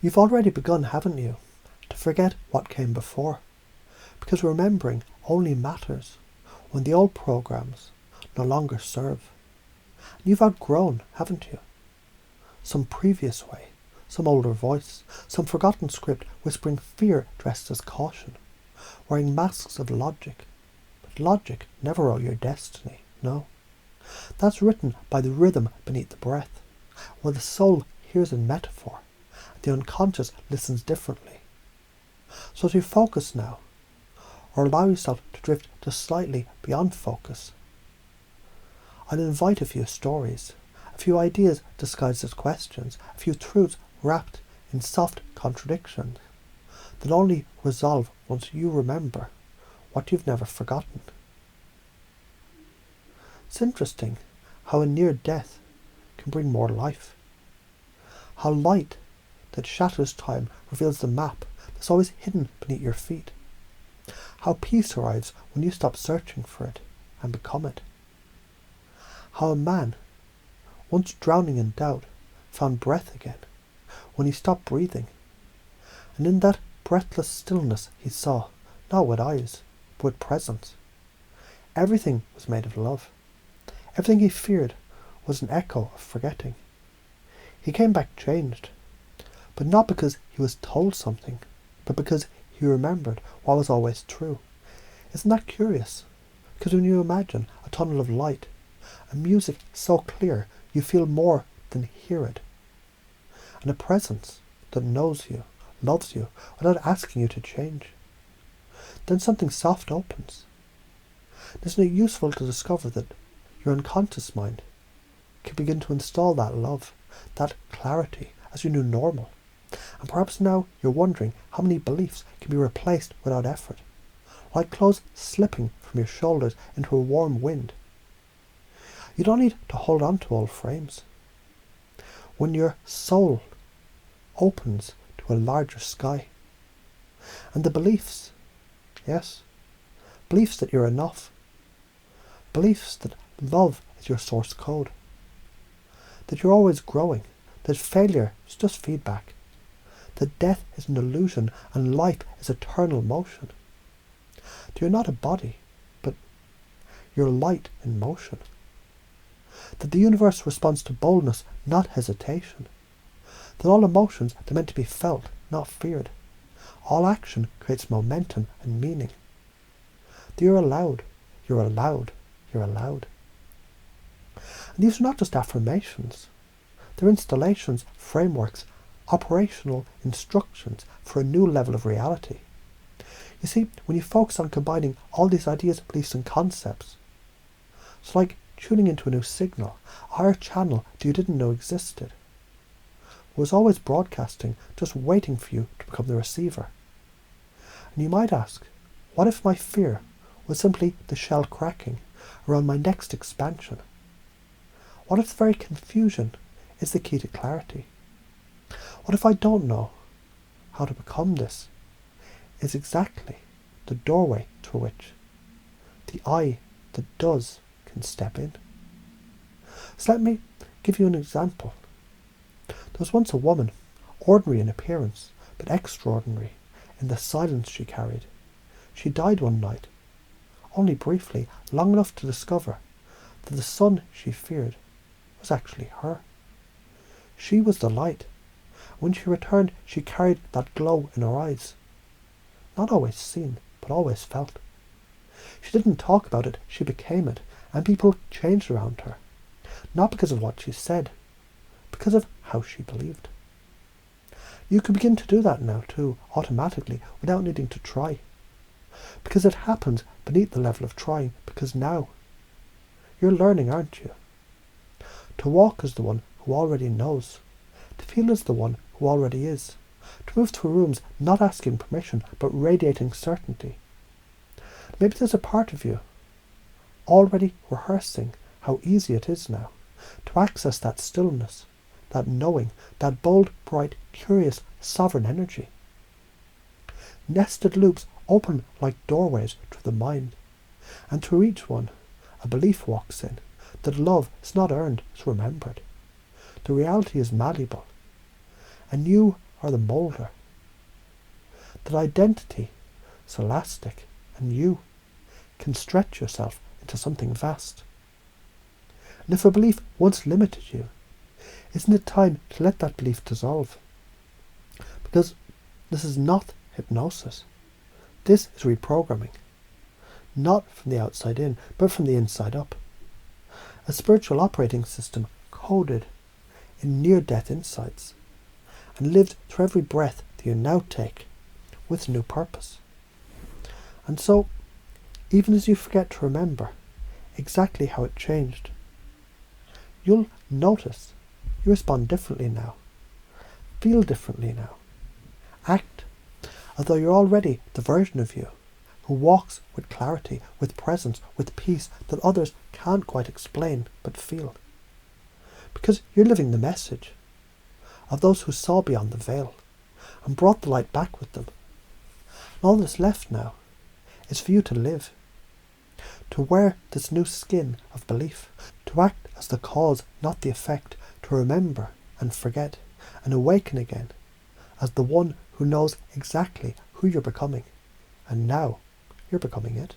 You've already begun, haven't you, to forget what came before, because remembering only matters when the old programs no longer serve. You've outgrown, haven't you? Some previous way, some older voice, some forgotten script whispering fear dressed as caution, wearing masks of logic. But logic never wrote your destiny, no. That's written by the rhythm beneath the breath, where the soul hears in metaphor, and the unconscious listens differently. So to focus now, or allow yourself to drift just slightly beyond focus, I'd invite a few stories, a few ideas disguised as questions, a few truths wrapped in soft contradictions that only resolve once you remember what you've never forgotten. It's interesting how a near death can bring more life. How light that shatters time reveals the map that's always hidden beneath your feet. How peace arrives when you stop searching for it and become it. How a man, once drowning in doubt, found breath again when he stopped breathing. And in that breathless stillness he saw, not with eyes, but with presence. Everything was made of love. Everything he feared was an echo of forgetting. He came back changed, but not because he was told something, but because he remembered what was always true. Isn't that curious? Because when you imagine a tunnel of light, a music so clear you feel more than hear it, and a presence that knows you, loves you, without asking you to change, then something soft opens. Isn't it useful to discover that your unconscious mind can begin to install that love, that clarity as your new normal? And perhaps now you're wondering how many beliefs can be replaced without effort, like clothes slipping from your shoulders into a warm wind. You don't need to hold on to old frames. When your soul opens to a larger sky, and the beliefs, yes, beliefs that you're enough, beliefs that love is your source code, that you're always growing, that failure is just feedback, that death is an illusion and life is eternal motion, that you're not a body, but you're light in motion, that the universe responds to boldness, not hesitation, that all emotions are meant to be felt, not feared, all action creates momentum and meaning, that you're allowed, you're allowed, you're allowed. And these are not just affirmations. They're installations, frameworks, operational instructions for a new level of reality. You see, when you focus on combining all these ideas, beliefs and concepts, it's like tuning into a new signal, a higher channel that you didn't know existed. It was always broadcasting, just waiting for you to become the receiver. And you might ask, what if my fear was simply the shell cracking around my next expansion? What if the very confusion is the key to clarity? What if I don't know how to become this is exactly the doorway through which the I that does can step in? So let me give you an example. There was once a woman, ordinary in appearance, but extraordinary in the silence she carried. She died one night, only briefly, long enough to discover that the sun she feared was actually her. She was the light. When she returned, she carried that glow in her eyes. Not always seen, but always felt. She didn't talk about it, she became it, and people changed around her. Not because of what she said, because of how she believed. You can begin to do that now too, automatically, without needing to try. Because it happens beneath the level of trying, because now you're learning, aren't you? To walk as the one who already knows, to feel as the one who already is, to move through rooms not asking permission but radiating certainty. Maybe there's a part of you already rehearsing how easy it is now to access that stillness, that knowing, that bold, bright, curious, sovereign energy. Nested loops open like doorways to the mind, and through each one a belief walks in that love is not earned, it's remembered. The reality is malleable, and you are the moulder. That identity is elastic, and you can stretch yourself into something vast. And if a belief once limited you, isn't it time to let that belief dissolve? Because this is not hypnosis. This is reprogramming. Not from the outside in, but from the inside up. A spiritual operating system coded in near-death insights and lived through every breath that you now take with new purpose. And so, even as you forget to remember exactly how it changed, you'll notice you respond differently now, feel differently now, act as though you're already the version of you who walks with clarity, with presence, with peace that others can't quite explain but feel. Because you're living the message of those who saw beyond the veil and brought the light back with them. And all that's left now is for you to live, to wear this new skin of belief, to act as the cause, not the effect, to remember and forget and awaken again as the one who knows exactly who you're becoming. And now you're becoming it.